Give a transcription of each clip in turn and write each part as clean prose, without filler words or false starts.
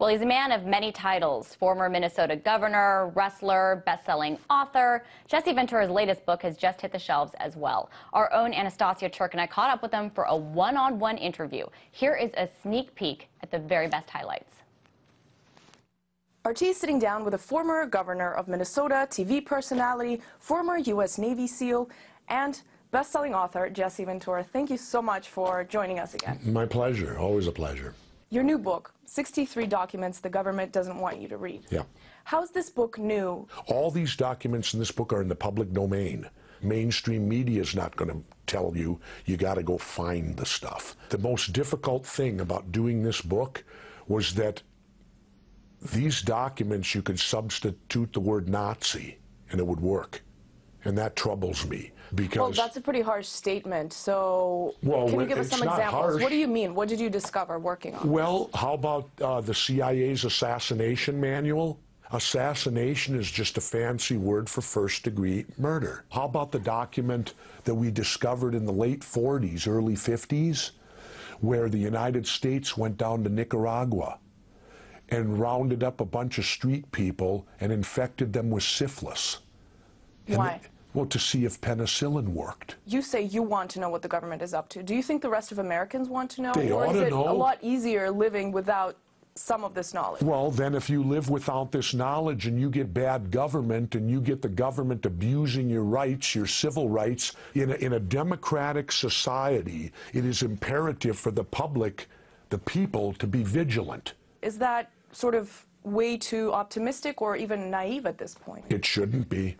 Well, he's a man of many titles, former Minnesota governor, wrestler, best-selling author. Jesse Ventura's latest book has just hit the shelves as well. Our own Anastasia Churkina caught up with him for a one-on-one interview. Here is a sneak peek at the very best highlights. RT is sitting down with a former governor of Minnesota, TV personality, former U.S. Navy SEAL, and best-selling author Jesse Ventura. Thank you so much for joining us again. My pleasure. Always a pleasure. Your new book, 63 Documents the Government Doesn't Want You to Read. Yeah. How's this book new? All these documents in this book are in the public domain. Mainstream media is not going to tell you, you got to go find the stuff. The most difficult thing about doing this book was that these documents, you could substitute the word Nazi and it would work. And that troubles me because... Well, that's a pretty harsh statement. So can you give us some examples? Harsh. What do you mean? What did you discover working on Well, how about the CIA's assassination manual? Assassination is just a fancy word for first-degree murder. How about the document that we discovered in the late 40s, early 50s, where the United States went down to Nicaragua and rounded up a bunch of street people and infected them with syphilis? Why? Well, to see if penicillin worked. You say you want to know what the government is up to. Do you think the rest of Americans want to know? They ought to know. Or is it a lot easier living without some of this knowledge? Well, then if you live without this knowledge and you get bad government and you get the government abusing your rights, your civil rights, in a democratic society, it is imperative for the public, the people, to be vigilant. Is that sort of way too optimistic or even naive at this point? It shouldn't be.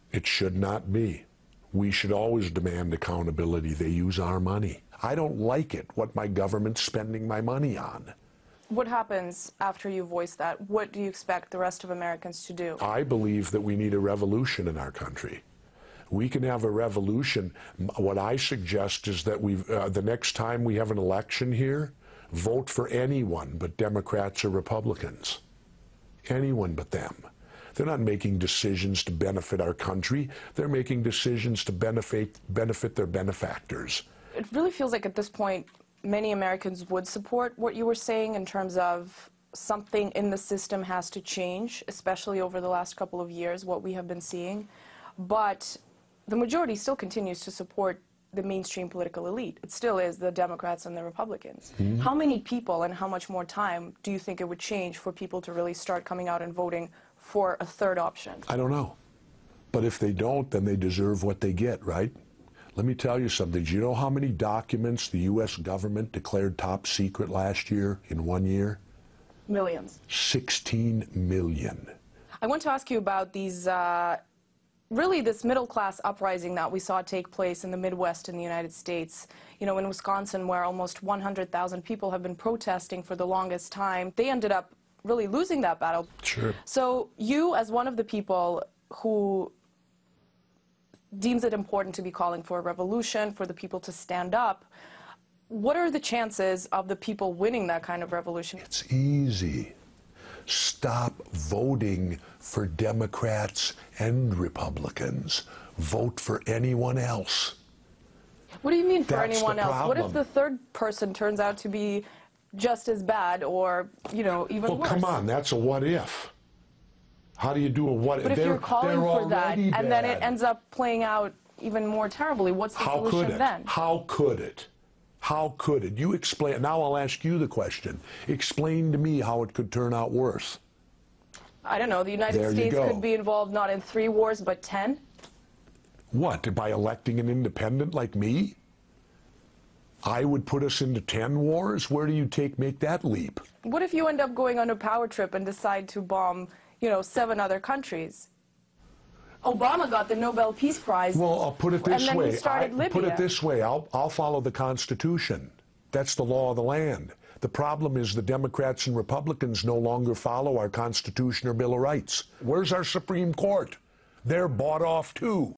It should not be. We should always demand accountability. They use our money. I don't like it, what my government's spending my money on. What happens after you voice that? What do you expect the rest of Americans to do? I believe that we need a revolution in our country. We can have a revolution. What I suggest is that the next time we have an election here, vote for anyone but Democrats or Republicans. Anyone but them. They're not making decisions to benefit our country. They're making decisions to benefit their benefactors. It really feels like at this point, many Americans would support what you were saying in terms of something in the system has to change, especially over the last couple of years, what we have been seeing. But the majority still continues to support the mainstream political elite. It still is the Democrats and the Republicans. Mm-hmm. How many people and how much more time do you think it would change for people to really start coming out and voting for a third option? I don't know. But if they don't, then they deserve what they get, right? Let me tell you something. Do you know how many documents the U.S. government declared top secret last year in 1 year? Millions. 16 million. I want to ask you about these really this middle-class uprising that we saw take place in the Midwest in the United States. You know, in Wisconsin, where almost 100,000 people have been protesting for the longest time. They ended up really losing that battle. Sure. So you, as one of the people who deems it important to be calling for a revolution, for the people to stand up, what are the chances of the people winning that kind of revolution? It's easy. Stop voting for Democrats and Republicans. Vote for anyone else. What do you mean for That's anyone the else? problem. What if the third person turns out to be just as bad or, you know, even worse? Well, come on, that's a what if. How do you do a what if? But if you're calling for that and bad. then it ends up playing out even more terribly, what's the solution then? How could it? How could it? You explain. Now I'll ask you the question. Explain to me how it could turn out worse. I don't know. The United States could be involved not in 3 wars, but 10? What, by electing an independent like me? I would put us into 10 wars? Where do you make that leap? What if you end up going on a power trip and decide to bomb, you know, 7 other countries? Obama got the Nobel Peace Prize. Well, I'll put it this way. And then he started Libya. Put it this way. I'll follow the Constitution. That's the law of the land. The problem is the Democrats and Republicans no longer follow our Constitution or Bill of Rights. Where's our Supreme Court? They're bought off too.